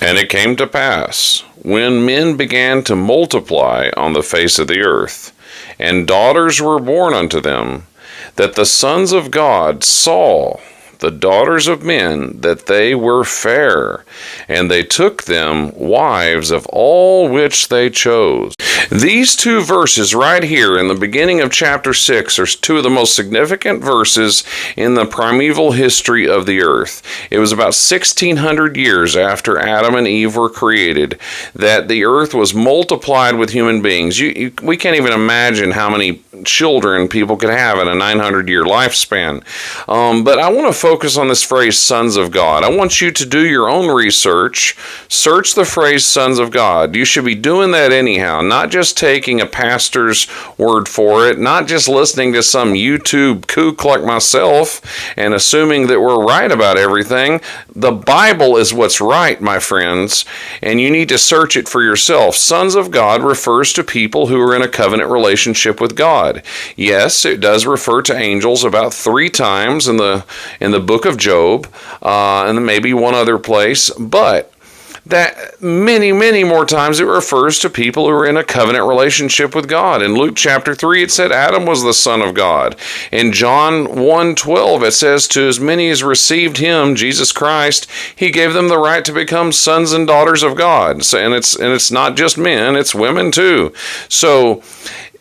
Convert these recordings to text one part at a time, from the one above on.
And it came to pass, when men began to multiply on the face of the earth, and daughters were born unto them, that the sons of God saw the daughters of men, that they were fair, and they took them wives of all which they chose. These two verses right here in the beginning of chapter 6 are two of the most significant verses in the primeval history of the earth. It was about 1600 years after Adam and Eve were created that the earth was multiplied with human beings. We can't even imagine how many children people could have in a 900-year lifespan. But I want to focus on this phrase, sons of God. I want you to do your own research. Search the phrase, sons of God. You should be doing that anyhow, not just taking a pastor's word for it, not just listening to some YouTube kook like myself and assuming that we're right about everything. The Bible is what's right, my friends, and you need to search it for yourself. Sons of God refers to people who are in a covenant relationship with God. Yes, it does refer to angels about 3 times in the book of Job, and maybe one other place, but that many more times it refers to people who are in a covenant relationship with God. In Luke chapter 3, it said Adam was the son of God. In John 1:12, it says, to as many as received him, Jesus Christ, he gave them the right to become sons and daughters of God. So, and it's not just men, it's women too. So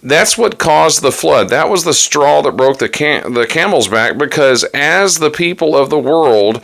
that's what caused the flood. That was the straw that broke the camel's back, because as the people of the world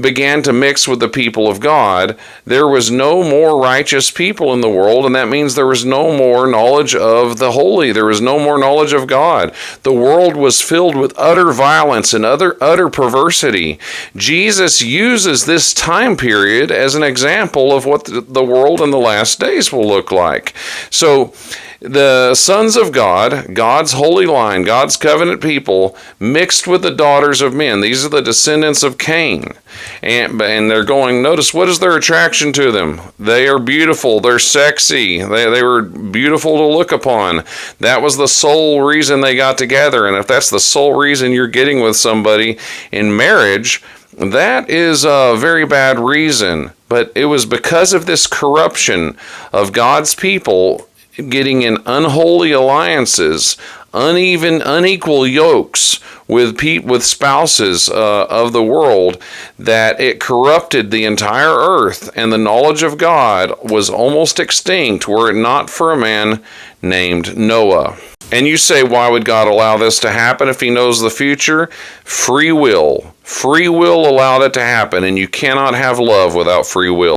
began to mix with the people of God, there was no more righteous people in the world, and that means there was no more knowledge of the holy. There was no more knowledge of God. The world was filled with utter violence and utter perversity. Jesus uses this time period as an example of what the world in the last days will look like. So the sons of God, God's holy line, God's covenant people, mixed with the daughters of men. These are the descendants of Cain. And they're going, notice, what is their attraction to them? They are beautiful. They're sexy. They were beautiful to look upon. That was the sole reason they got together. And if that's the sole reason you're getting with somebody in marriage, that is a very bad reason. But it was because of this corruption of God's people getting in unholy alliances, unequal yokes with spouses of the world, that it corrupted the entire earth, and the knowledge of God was almost extinct were it not for a man named Noah. And you say, why would God allow this to happen if he knows the future? Free will. Free will allowed it to happen, and you cannot have love without free will.